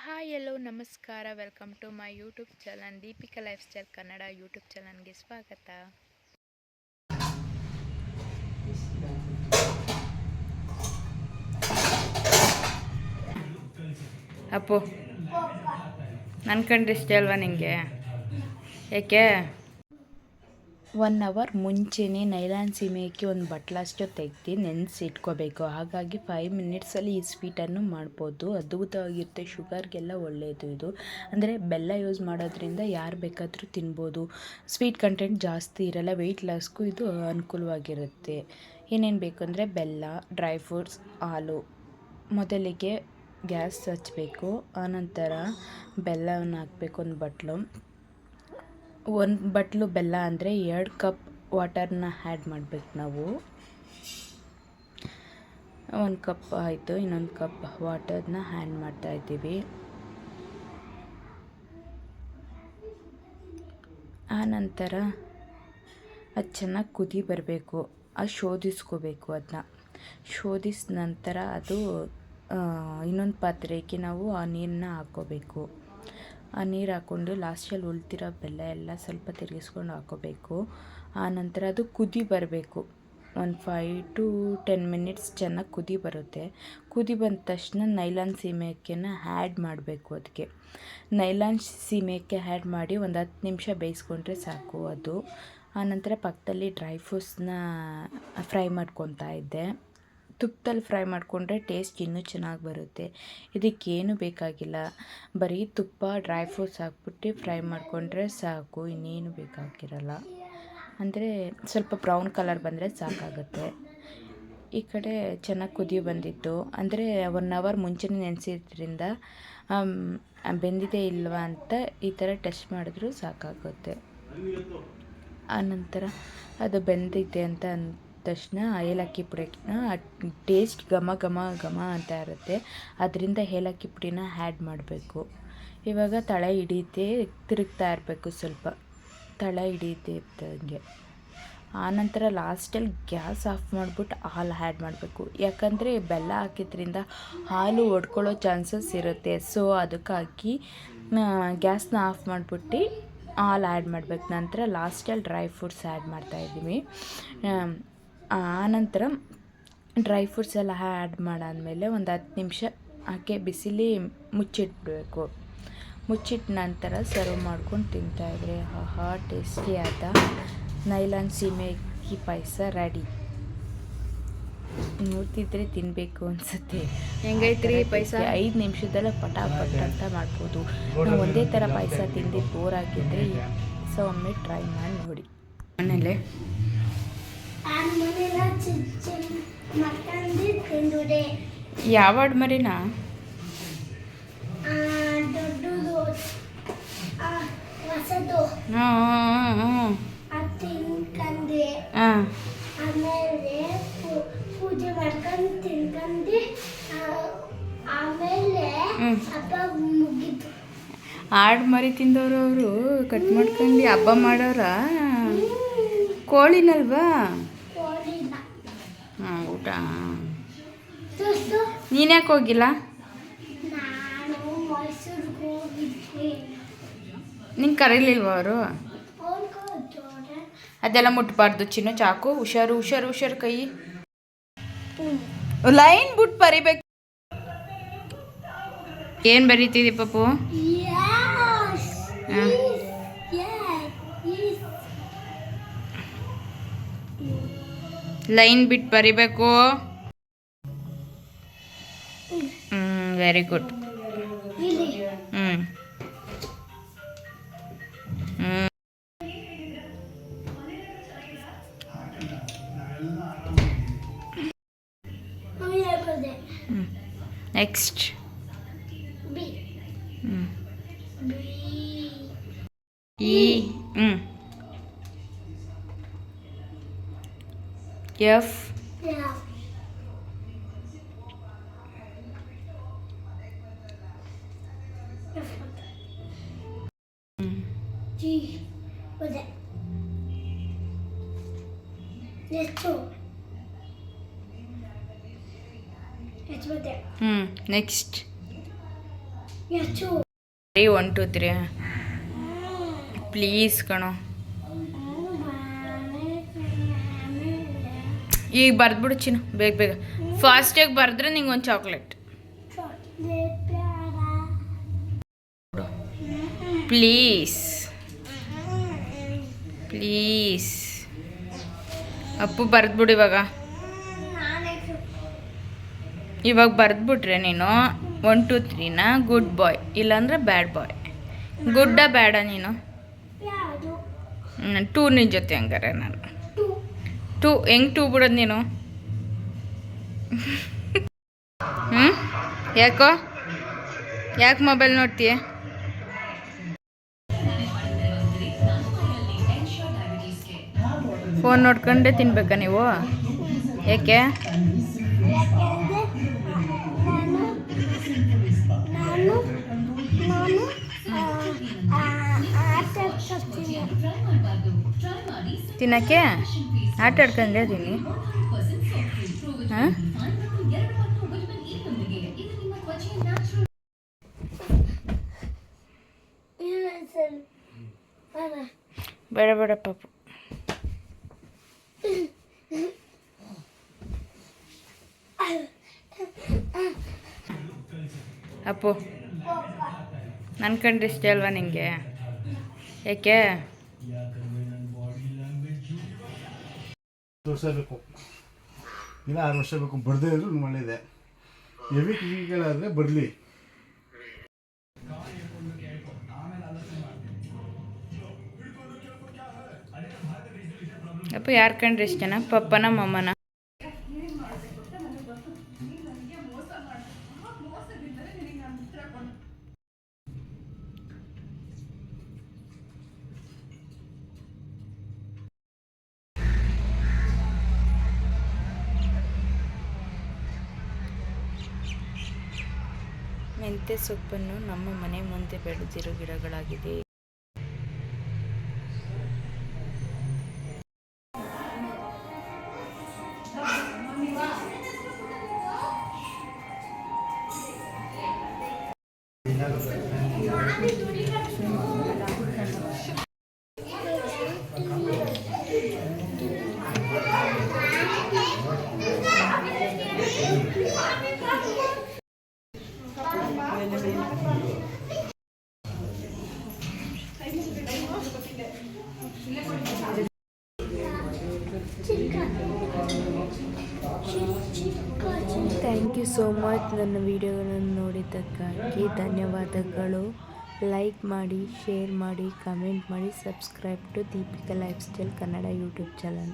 Hi hello ನಮಸ್ಕಾರ, welcome to my YouTube channel Deepika lifestyle Kannada YouTube ಚಾನಲ್ಗೆ ಸ್ವಾಗತ. ಅಪ್ಪು ನನ್ನ ಕಂಡ್ರೆ ಇಷ್ಟ ಅಲ್ವಾ ನಿಂಗೆ? ಯಾಕೆ? 1 ಅವರ್ ಮುಂಚೆನೇ ನೈಲಾನ್ ಸೀಮೆಗೆ ಒಂದು ಬಟ್ಲಷ್ಟು ತೆಗೆದು ನೆನೆಸಿಟ್ಕೋಬೇಕು. ಹಾಗಾಗಿ 5 ಮಿನಿಟ್ಸಲ್ಲಿ ಈ ಸ್ವೀಟನ್ನು ಮಾಡ್ಬೋದು. ಅದ್ಭುತವಾಗಿರುತ್ತೆ, ಶುಗರ್ಗೆಲ್ಲ ಒಳ್ಳೆಯದು ಇದು. ಅಂದರೆ ಬೆಲ್ಲ ಯೂಸ್ ಮಾಡೋದ್ರಿಂದ ಯಾರು ಬೇಕಾದರೂ ತಿನ್ಬೋದು. ಸ್ವೀಟ್ ಕಂಟೆಂಟ್ ಜಾಸ್ತಿ ಇರಲ್ಲ, ವೆಯ್ಟ್ ಲಾಸ್ಗೂ ಇದು ಅನುಕೂಲವಾಗಿರುತ್ತೆ. ಏನೇನು ಬೇಕು ಅಂದರೆ ಬೆಲ್ಲ, ಡ್ರೈ ಫ್ರೂಟ್ಸ್, ಹಾಲು. ಮೊದಲಿಗೆ ಗ್ಯಾಸ್ ಹಚ್ಚಬೇಕು, ಆನಂತರ ಬೆಲ್ಲವನ್ನು ಹಾಕಬೇಕು. ಒಂದು ಬಟ್ಲು ಬೆಲ್ಲ ಅಂದರೆ 2 ಕಪ್ ವಾಟರ್ನ ಆ್ಯಡ್ ಮಾಡಬೇಕು ನಾವು. 1 ಕಪ್ ಆಯಿತು, ಇನ್ನೊಂದು ಕಪ್ ವಾಟರ್ನ ಆ್ಯಡ್ ಮಾಡ್ತಾಯಿದ್ದೀವಿ. ಆನಂತರ ಅದು ಚೆನ್ನಾಗಿ ಕುದಿ ಬರಬೇಕು, ಅದು ಶೋಧಿಸ್ಕೋಬೇಕು. ಅದನ್ನ ಶೋಧಿಸಿದ ನಂತರ ಅದು ಇನ್ನೊಂದು ಪಾತ್ರೆಗೆ ನಾವು ಆ ನೀರನ್ನ ಹಾಕ್ಕೋಬೇಕು. ಆ ನೀರು ಹಾಕ್ಕೊಂಡು ಲಾಸ್ಟಲ್ಲಿ ಉಳ್ದಿರೋ ಬೆಲ್ಲ ಎಲ್ಲ ಸ್ವಲ್ಪ ತಿರುಗಿಸ್ಕೊಂಡು ಹಾಕ್ಕೋಬೇಕು. ಆನಂತರ ಅದು ಕುದಿ ಬರಬೇಕು. ಒಂದು 5 to 10 ಮಿನಿಟ್ಸ್ ಚೆನ್ನಾಗಿ ಕುದಿ ಬರುತ್ತೆ. ಕುದಿ ಬಂದ ತಕ್ಷಣ ನೈಲಾನ್ ಸೀಮೆಕ್ಕೆನ ಆ್ಯಡ್ ಮಾಡಬೇಕು. ಅದಕ್ಕೆ ನೈಲಾನ್ ಸೀಮೆಕ್ಕೆ ಆ್ಯಡ್ ಮಾಡಿ ಒಂದು 10 ನಿಮಿಷ ಬೇಯಿಸ್ಕೊಂಡ್ರೆ ಸಾಕು ಅದು. ಆನಂತರ ಪಕ್ಕದಲ್ಲಿ ಡ್ರೈ ಫ್ರೂಟ್ಸ್ನ ಫ್ರೈ ಮಾಡ್ಕೊತಾ ಇದ್ದೆ. ತುಪ್ಪದಲ್ಲಿ ಫ್ರೈ ಮಾಡಿಕೊಂಡ್ರೆ ಟೇಸ್ಟ್ ಇನ್ನೂ ಚೆನ್ನಾಗಿ ಬರುತ್ತೆ. ಇದಕ್ಕೇನು ಬೇಕಾಗಿಲ್ಲ, ಬರೀ ತುಪ್ಪ, ಡ್ರೈ ಫ್ರೂಟ್ಸ್ ಹಾಕ್ಬಿಟ್ಟು ಫ್ರೈ ಮಾಡಿಕೊಂಡ್ರೆ ಸಾಕು, ಇನ್ನೇನು ಬೇಕಾಗಿರಲ್ಲ. ಅಂದರೆ ಸ್ವಲ್ಪ ಬ್ರೌನ್ ಕಲರ್ ಬಂದರೆ ಸಾಕಾಗುತ್ತೆ. ಈ ಕಡೆ ಚೆನ್ನಾಗಿ ಕುದಿ ಬಂದಿತ್ತು, ಅಂದರೆ 1 ಅವರ್ ಮುಂಚೆನೇ ನೆನೆಸಿದ್ರಿಂದ ಬೆಂದಿದೆ ಇಲ್ವಾ ಅಂತ ಈ ಥರ ಟೆಸ್ಟ್ ಮಾಡಿದ್ರೂ ಸಾಕಾಗುತ್ತೆ. ಆನಂತರ ಅದು ಬೆಂದಿದೆ ಅಂತ ಅಂದ ತಕ್ಷಣ ಏಲಕ್ಕಿ ಪುಡಿನ ಟೇಸ್ಟ್ ಘಮ ಘಮ ಘಮ ಅಂತ ಇರುತ್ತೆ, ಅದರಿಂದ ಏಲಕ್ಕಿ ಪುಡಿನ ಆ್ಯಡ್ ಮಾಡಬೇಕು. ಇವಾಗ ತಳ ಹಿಡಿಯುತ್ತೆ, ತಿರುಗ್ತಾ ಇರಬೇಕು, ಸ್ವಲ್ಪ ತಳ ಹಿಡಿಯುತ್ತೆ ಇದ್ದಂಗೆ. ಆನಂತರ ಲಾಸ್ಟಲ್ಲಿ ಗ್ಯಾಸ್ ಆಫ್ ಮಾಡಿಬಿಟ್ಟು ಹಾಲು ಆ್ಯಡ್ ಮಾಡಬೇಕು. ಯಾಕಂದರೆ ಬೆಲ್ಲ ಹಾಕಿದ್ರಿಂದ ಹಾಲು ಒಡ್ಕೊಳ್ಳೋ ಚಾನ್ಸಸ್ ಇರುತ್ತೆ. ಸೊ ಅದಕ್ಕಾಗಿ ಗ್ಯಾಸ್ನ ಆಫ್ ಮಾಡಿಬಿಟ್ಟು ಹಾಲು ಆ್ಯಡ್ ಮಾಡಬೇಕು. ನಂತರ ಲಾಸ್ಟಲ್ಲಿ ಡ್ರೈ ಫ್ರೂಟ್ಸ್ ಆ್ಯಡ್ ಮಾಡ್ತಾಯಿದ್ದೀವಿ. ಆನಂತರ ಡ್ರೈ ಫ್ರೂಟ್ಸ್ ಎಲ್ಲ ಆ್ಯಡ್ ಮಾಡಾದಮೇಲೆ ಒಂದು 10 ನಿಮಿಷ ಹಾಗೆ ಬಿಸಿಲಿ ಮುಚ್ಚಿಟ್ಬಿಡಬೇಕು. ಮುಚ್ಚಿಟ್ಟ ನಂತರ ಸರ್ವ್ ಮಾಡ್ಕೊಂಡು ತಿಂತಾಯಿದ್ರೆ ಆಹಾ, ಟೇಸ್ಟಿಯಾದ ನೈಲಾನ್ ಸೀಮೆ ಅಕ್ಕಿ ಪಾಯಸ ರೆಡಿ. ನೋಡ್ತಿದ್ರೆ ತಿನ್ನಬೇಕು ಅನಿಸುತ್ತೆ. ಹೆಂಗೈತ್ರಿ ಪಾಯಸ? 5 ನಿಮಿಷದಲ್ಲೇ ಪಟಾಪಟ್ ಅಂತ ಮಾಡ್ಬೋದು. ನಾವು ಒಂದೇ ಥರ ಪಾಯಸ ತಿಂದು ಬೋರ್ ಆಗಿದ್ದರೆ ಸೊ ಒಮ್ಮೆ ಟ್ರೈ ಮಾಡಿ ನೋಡಿ ಮನೇಲೆ. ಯಾವ ಹಾಡು ಮರಿನಾ? ಪೂಜೆ ಮಾಡ್ಕೊಂಡು ತಿನ್ಕೊಂಡು ಆಮೇಲೆ ಹಬ್ಬ ಮುಗಿತು. ಹಾಡು ಮರಿ ತಿಂದವರು ಅವರು ಕಟ್ ಮಾಡ್ಕೊಂಡು ಹಬ್ಬ ಮಾಡೋರ? ಕೋಳಿನಲ್ವಾ? ಹಾಂ, ಊಟ. ನೀನ್ಯಾಕೆ ಹೋಗಿಲ್ಲ? ನಾನು ಮೈಸೂರಿಗೆ ಹೋಗಿದ್ದೆ. ನಿಂಗೆ ಕರೀಲಿಲ್ವ ಅವರು? ಅದೆಲ್ಲ ಮುಟ್ಬಾರ್ದು ಚಿನ್ನು, ಚಾಕು. ಹುಷಾರು ಹುಷಾರು ಹುಷಾರು, ಕೈ ಲೈನ್ ಬಿಟ್ಟು ಬರಿಬೇಕು. ಏನು ಬರೀತಿದ್ದಿ ಪಪ್ಪು? ಲೈನ್ ಬಿಟ್ಟು ಬರಿಬೇಕು. Very good. Next E F next ಎಷ್ಟು 1 2 3 ಪ್ಲೀಸ್ ಕಣೋ. ಈಗ ಬರ್ದ್ಬಿಡು ಚಿನ್ನು, ಬೇಗ ಬೇಗ ಫಾಸ್ಟಾಗಿ ಬರೆದ್ರೆ ನಿಂಗೆ ಒಂದು ಚಾಕ್ಲೇಟ್. ಪ್ಲೀಸ್ ಪ್ಲೀಸ್ ಅಪ್ಪು ಬರೆದ್ಬಿಡು ಇವಾಗ ಬರೆದ್ಬಿಟ್ರೆ ನೀನು 1 2 3ನ ಗುಡ್ ಬಾಯ್, ಇಲ್ಲಾಂದ್ರೆ ಬ್ಯಾಡ್ ಬಾಯ್. ಗುಡ್ಡ ಬೇಡ ನೀನು. 2 ನಿನ್ನ ಜೊತೆ ಹಂಗಾರೆ ನಾನು 2 ಹೆಂಗೆ 2 ಬಿಡೋದು ನೀನು? ಯಾಕೆ ಮೊಬೈಲ್ ನೋಡ್ತೀಯ? ಫೋನ್ ನೋಡ್ಕೊಂಡೇ ತಿನ್ಬೇಕಾ ನೀವು? ಯಾಕೆ? ತಿನ್ನಕ್ಕೆ ಆಟ ಆಡ್ಕೊಂಡ್ರೆ ತಿನ್ನಿ. ಹಾಂ, ಬೇಡ ಬೇಡ ಪಾಪು. ಅಪ್ಪು ನನ್ನ ಕಂಡ್ರೆ ಇಷ್ಟ ಅಲ್ವಾ ನಿಂಗೆ? ಯಾಕೆ? ವರ್ಷ ಬೇಕು, ಇಲ್ಲ 6 ವರ್ಷ ಬೇಕು. ಬರದೇ ಇದ್ರು ಒಳ್ಳೆಯದೆ. ಹೆವಿ ಕ್ರಿಕೆಟ್ಗಳಾದರೆ ಬರಲಿ. ಅಪ್ಪ ಯಾರು ಕಂಡ್ರೆ ಇಷ್ಟನಾ? ಪಪ್ಪನ ಮಮ್ಮನ? ಮೆಂತ್ಯ ಸೊಪ್ಪನ್ನು ನಮ್ಮ ಮನೆ ಮುಂದೆ ಬೆಳೆದಿರೋ ಗಿಡಗಳಾಗಿದೆ. Thank you so much. ನನ್ನ ವಿಡಿಯೋಗಳನ್ನು ನೋಡಿದ್ದಕ್ಕಾಗಿ ಧನ್ಯವಾದಗಳು. ಲೈಕ್ ಮಾಡಿ, ಶೇರ್ ಮಾಡಿ, ಕಮೆಂಟ್ ಮಾಡಿ, subscribe to Deepika lifestyle Kannada YouTube channel.